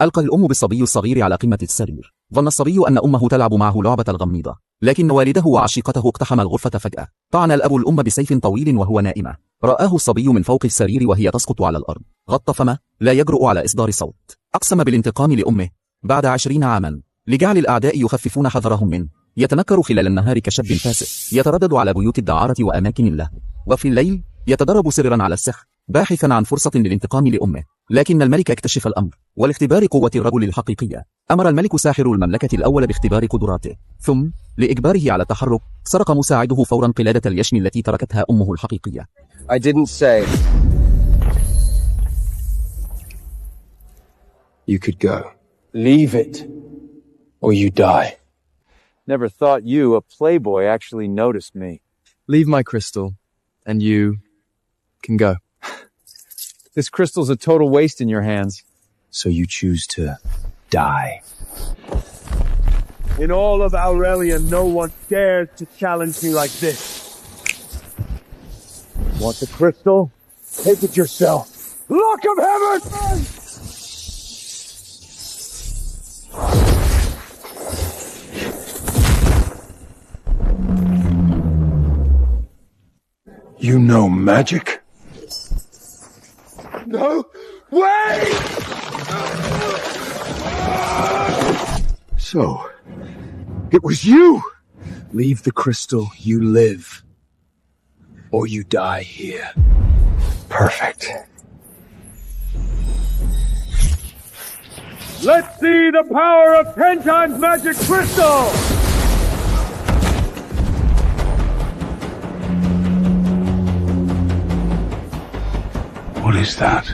ألقى الأم بالصبي الصغير على قمة السرير. ظن الصبي أن أمه تلعب معه لعبة الغميضة، لكن والده وعشيقته اقتحم الغرفة فجأة. طعن الأب الأم بسيف طويل وهو نائمة. رآه الصبي من فوق السرير وهي تسقط على الأرض. غط فمه، لا يجرؤ على إصدار صوت. أقسم بالانتقام لأمه بعد 20 عاما، لجعل الأعداء يخففون حذرهم منه. يتنكر خلال النهار كشاب فاسد، يتردد على بيوت الدعارة وأماكن الله، وفي الليل يتدرب سرا على السحر، باحثا عن فرصة للانتقام لأمه. لكن الملك اكتشف الأمر، ولاختبار قوة الرجل الحقيقية أمر الملك ساحر المملكة الأول باختبار قدراته، ثم لإجباره على التحرك سرق مساعده فورا قلادة اليشم التي تركتها أمه الحقيقية. I didn't say you could go. Leave it, or you die. Never thought you, a playboy, actually noticed me. Leave my crystal, and you can go. This crystal's a total waste in your hands. So you choose to die. In all of Aurelian, no one dares to challenge me like this. Want the crystal? Take it yourself. Look of heaven! You know magic? No! Wait! So, it was you! Leave the crystal, you live. Or you die here. Perfect. Let's see the power of 10 times magic crystal! What is that?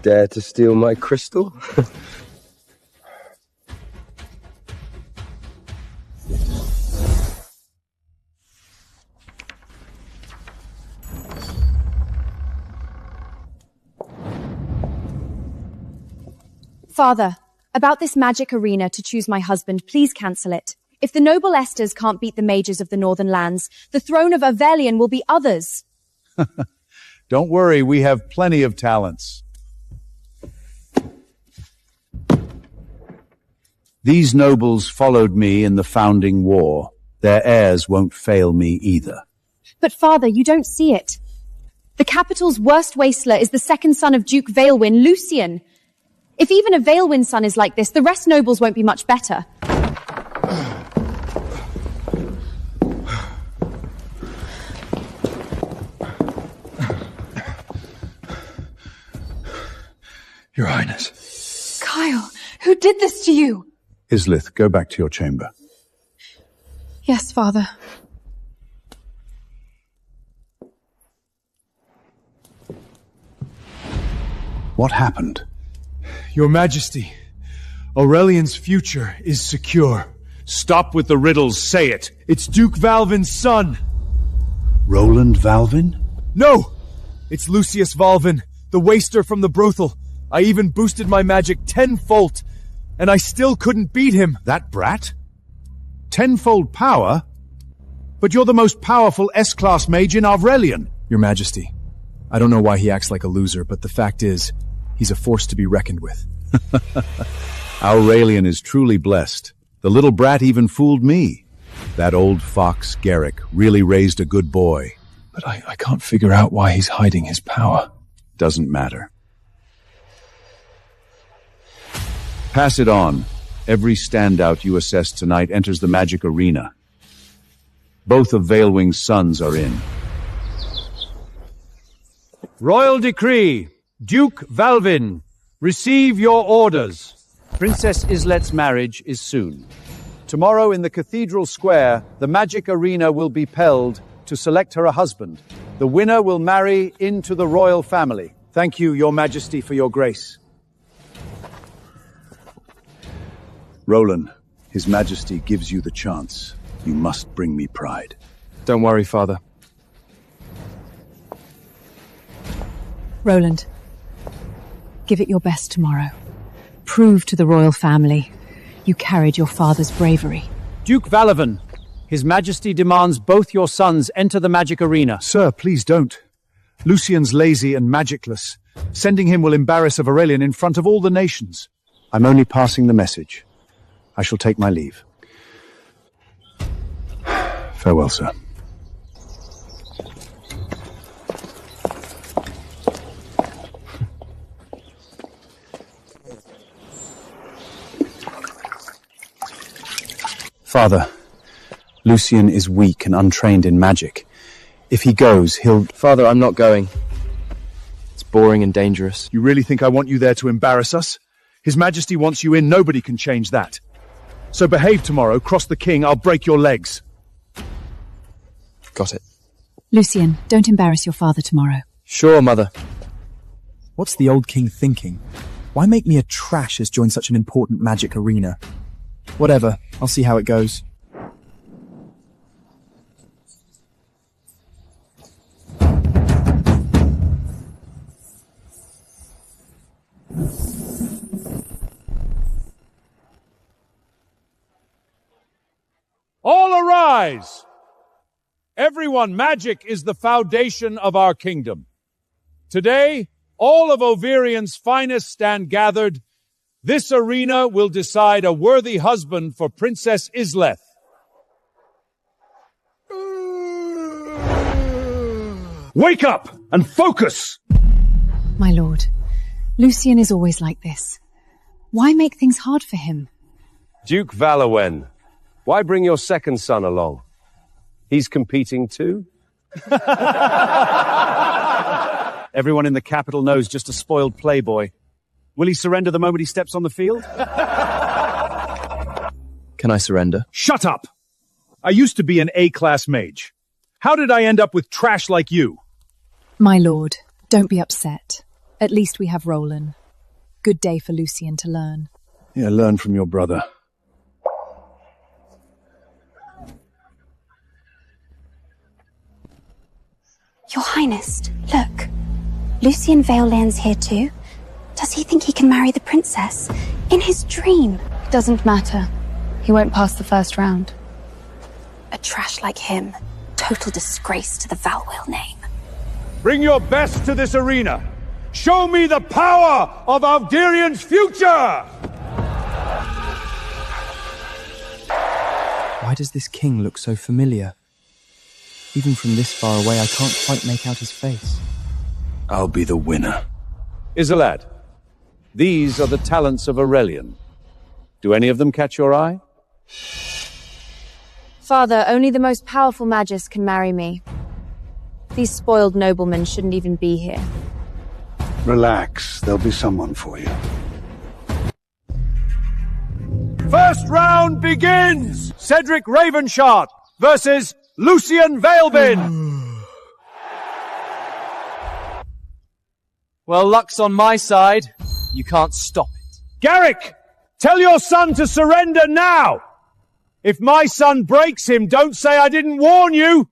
Dare to steal my crystal? Father, about this magic arena to choose my husband, please cancel it. If the noble Esters can't beat the mages of the northern lands, the throne of Aurelian will be others. Don't worry, we have plenty of talents. These nobles followed me in the founding war. Their heirs won't fail me either. But father, you don't see it. The capital's worst wasteler is the second son of Duke Vailwyn, Lucian. If even a Vailwyn son is like this, the rest nobles won't be much better. Your Highness. Kyle, who did this to you? Islith, go back to your chamber. Yes, father. What happened? Your Majesty, Aurelian's future is secure. Stop with the riddles, say it! It's Duke Valvin's son! Roland Valvin? No! It's Lucius Valvin, the waster from the brothel. I even boosted my magic tenfold, and I still couldn't beat him. That brat? Tenfold power? But you're the most powerful S-class mage in Aurelian. Your Majesty, I don't know why he acts like a loser, but the fact is, he's a force to be reckoned with. Aurelian is truly blessed. The little brat even fooled me. That old fox, Garrick, really raised a good boy. But I can't figure out why he's hiding his power. Doesn't matter. Pass it on. Every standout you assess tonight enters the magic arena. Both of Veilwing's sons are in. Royal decree. Duke Valvin, receive your orders. Princess Islet's marriage is soon. Tomorrow in the Cathedral Square, the magic arena will be held to select her a husband. The winner will marry into the royal family. Thank you, Your Majesty, for your grace. Roland, His Majesty gives you the chance. You must bring me pride. Don't worry, Father. Roland, give it your best tomorrow. Prove to the royal family you carried your father's bravery. Duke Valavin, His Majesty demands both your sons enter the magic arena. Sir, please don't. Lucian's lazy and magicless. Sending him will embarrass Aurelian in front of all the nations. I'm only passing the message. I shall take my leave. Farewell, sir. Father, Lucian is weak and untrained in magic. If he goes, he'll... Father, I'm not going. It's boring and dangerous. You really think I want you there to embarrass us? His Majesty wants you in, nobody can change that. So behave tomorrow, cross the king, I'll break your legs. Got it. Lucian, don't embarrass your father tomorrow. Sure, Mother. What's the old king thinking? Why make me a trash as join such an important magic arena? Whatever, I'll see how it goes. All arise! Everyone, magic is the foundation of our kingdom. Today, all of Overian's finest stand gathered. This arena will decide a worthy husband for Princess Isleth. Wake up and focus! My lord, Lucian is always like this. Why make things hard for him? Duke Valawen, why bring your second son along? He's competing too? Everyone in the capital knows just a spoiled playboy. Will he surrender the moment he steps on the field? Can I surrender? Shut up! I used to be an A-class mage. How did I end up with trash like you? My lord, don't be upset. At least we have Roland. Good day for Lucian to learn. Yeah, learn from your brother. Your Highness, look. Lucian Vaillan's here too. Does he think he can marry the princess? In his dream? Doesn't matter. He won't pass the first round. A trash like him. Total disgrace to the Valwell name. Bring your best to this arena. Show me the power of Alderian's future! Why does this king look so familiar? Even from this far away, I can't quite make out his face. I'll be the winner. Isolad, these are the talents of Aurelian. Do any of them catch your eye? Father, only the most powerful magus can marry me. These spoiled noblemen shouldn't even be here. Relax, there'll be someone for you. First round begins! Cedric Ravenshardt versus Lucian Vailbin! Well, luck's on my side. You can't stop it. Garrick! Tell your son to surrender now! If my son breaks him, don't say I didn't warn you!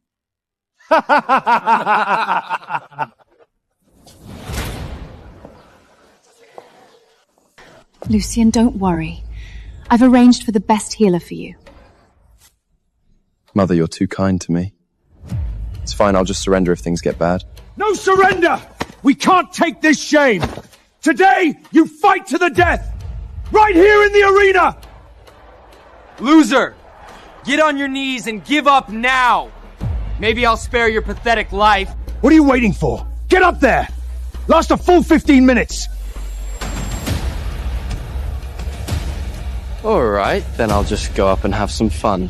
Lucian, don't worry. I've arranged for the best healer for you. Mother, you're too kind to me. It's fine, I'll just surrender if things get bad. No surrender! We can't take this shame! Today, you fight to the death! Right here in the arena! Loser! Get on your knees and give up now! Maybe I'll spare your pathetic life. What are you waiting for? Get up there! Last a full 15 minutes! Alright, then I'll just go up and have some fun.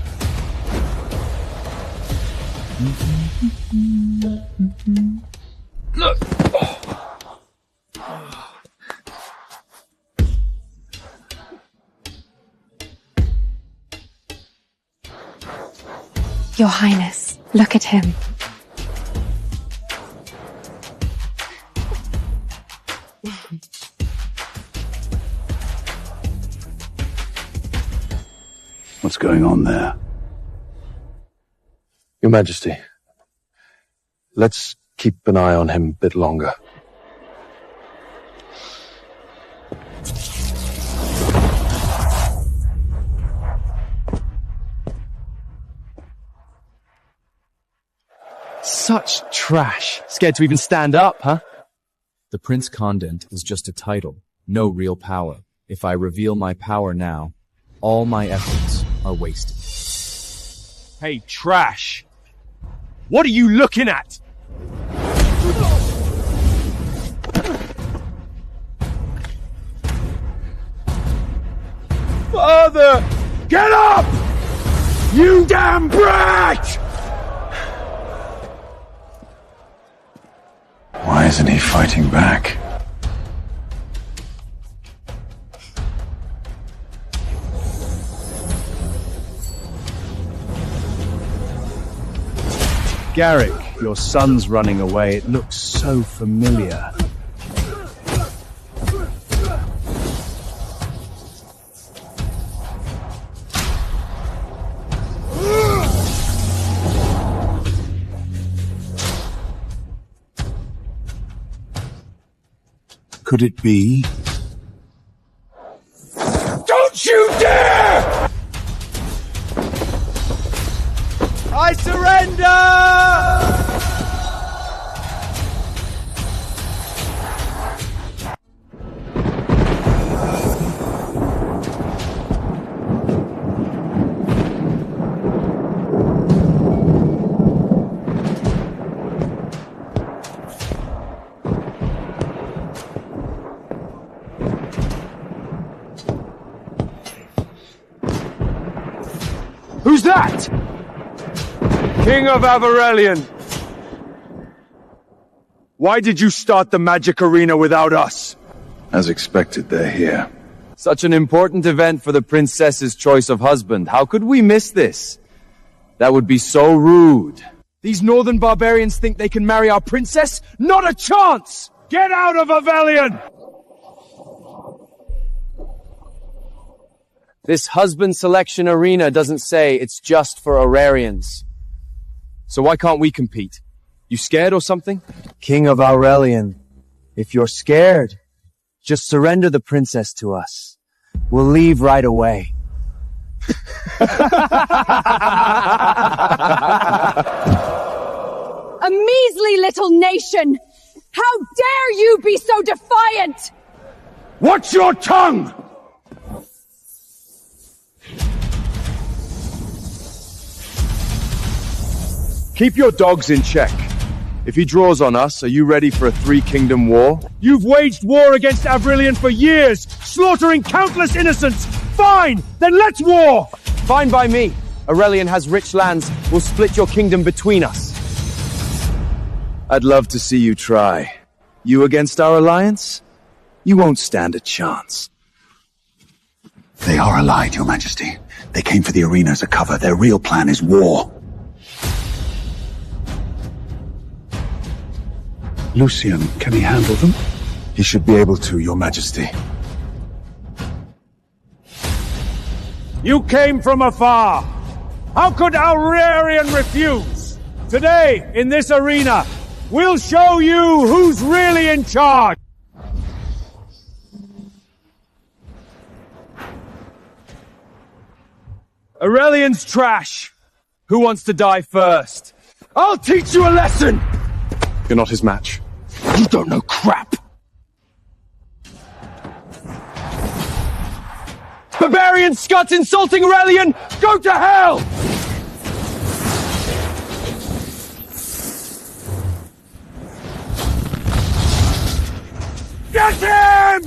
Look! Your Highness, look at him. What's going on there? Your Majesty, let's keep an eye on him a bit longer. Such trash. Scared to even stand up, huh? The Prince Condent is just a title, no real power. If I reveal my power now, all my efforts are wasted. Hey, trash! What are you looking at? Father! Get up! You damn brat! Why isn't he fighting back? Garrick, your son's running away. It looks so familiar. Could it be? Don't you dare! I surrender! Who's that? King of Aurelian! Why did you start the magic arena without us? As expected, they're here. Such an important event for the princess's choice of husband. How could we miss this? That would be so rude. These northern barbarians think they can marry our princess? Not a chance! Get out of Aurelian! This husband selection arena doesn't say it's just for Aurarians. So why can't we compete? You scared or something? King of Aurelian, if you're scared, just surrender the princess to us. We'll leave right away. A measly little nation! How dare you be so defiant! Watch your tongue! Keep your dogs in check. If he draws on us, are you ready for a three-kingdom war? You've waged war against Aurelian for years, slaughtering countless innocents! Fine! Then let's war! Fine by me. Aurelian has rich lands. We'll split your kingdom between us. I'd love to see you try. You against our alliance? You won't stand a chance. They are allied, Your Majesty. They came for the arena as a cover. Their real plan is war. Lucian, can he handle them? He should be able to, Your Majesty. You came from afar. How could Aurelian refuse? Today, in this arena, we'll show you who's really in charge! Aurelian's trash! Who wants to die first? I'll teach you a lesson! You're not his match. You don't know crap! Barbarian Scots insulting Aurelian! Go to hell! Get him!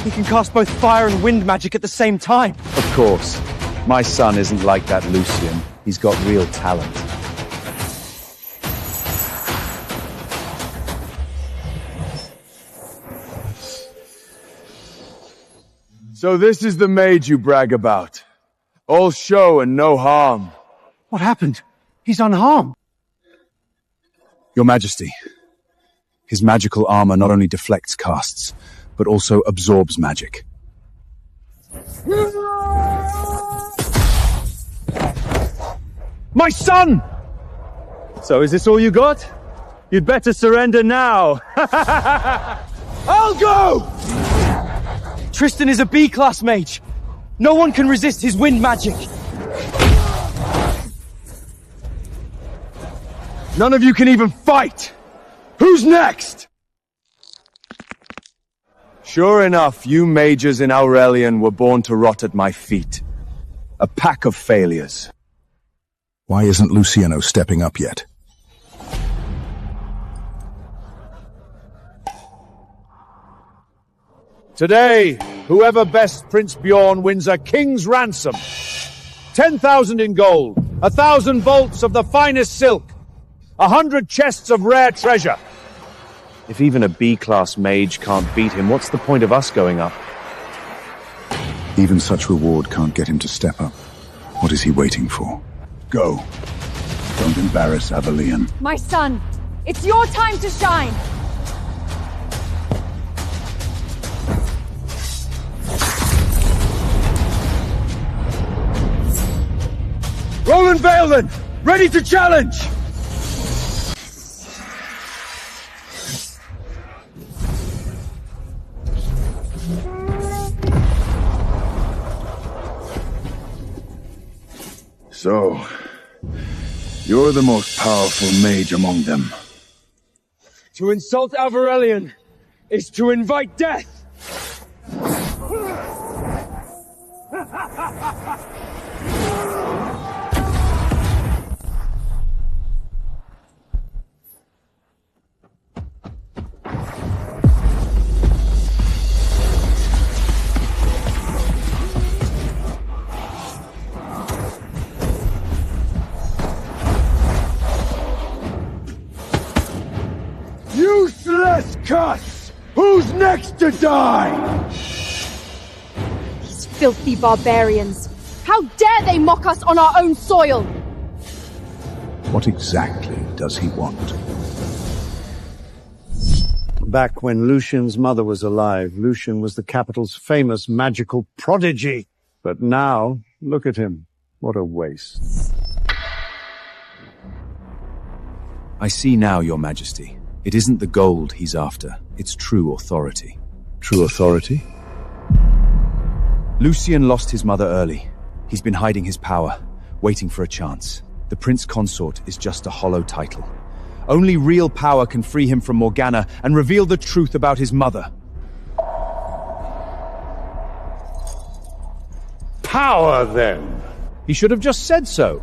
He can cast both fire and wind magic at the same time. Of course. My son isn't like that Lucian. He's got real talent. So this is the mage you brag about. All show and no harm. What happened? He's unharmed. Your Majesty, his magical armor not only deflects casts, but also absorbs magic. My son! So is this all you got? You'd better surrender now. I'll go! Tristan is a B-class mage. No one can resist his wind magic. None of you can even fight! Who's next? Sure enough, you mages in Aurelian were born to rot at my feet. A pack of failures. Why isn't Luciano stepping up yet? Today, whoever bests Prince Bjorn wins a king's ransom. 10,000 in gold, 1,000 bolts of the finest silk, 100 chests of rare treasure. If even a B-class mage can't beat him, what's the point of us going up? Even such reward can't get him to step up. What is he waiting for? Go. Don't embarrass Aurelian. My son, it's your time to shine. Roland Vailden, ready to challenge! So, you're the most powerful mage among them. To insult Aurelian is to invite death. Useless cuss! Who's next to die? These filthy barbarians. How dare they mock us on our own soil? What exactly does he want? Back when Lucian's mother was alive, Lucian was the capital's famous magical prodigy. But now, look at him. What a waste. I see now, Your Majesty. It isn't the gold he's after, it's true authority. True authority? Lucian lost his mother early. He's been hiding his power, waiting for a chance. The Prince Consort is just a hollow title. Only real power can free him from Morgana and reveal the truth about his mother. Power, then. He should have just said so.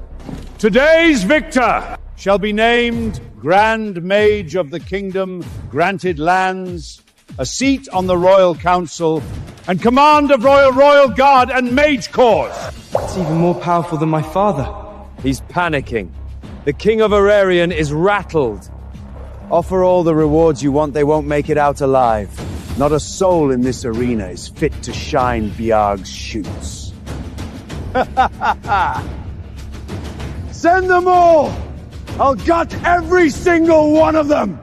Today's victor shall be named Grand Mage of the Kingdom, granted lands, a seat on the Royal Council, and command of Royal Guard and Mage Corps. It's even more powerful than my father. He's panicking. The King of Aurelian is rattled. Offer all the rewards you want, they won't make it out alive. Not a soul in this arena is fit to shine Biarg's shoots. Send them all! I'll gut every single one of them!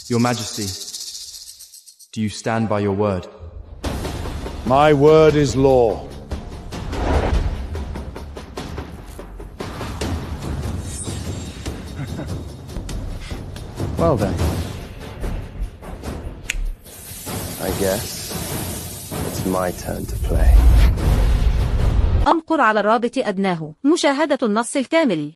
Your Majesty, do you stand by your word? My word is law. Well then. I guess it's my turn to play. أنقر على الرابط أدناه مشاهدة النص الكامل.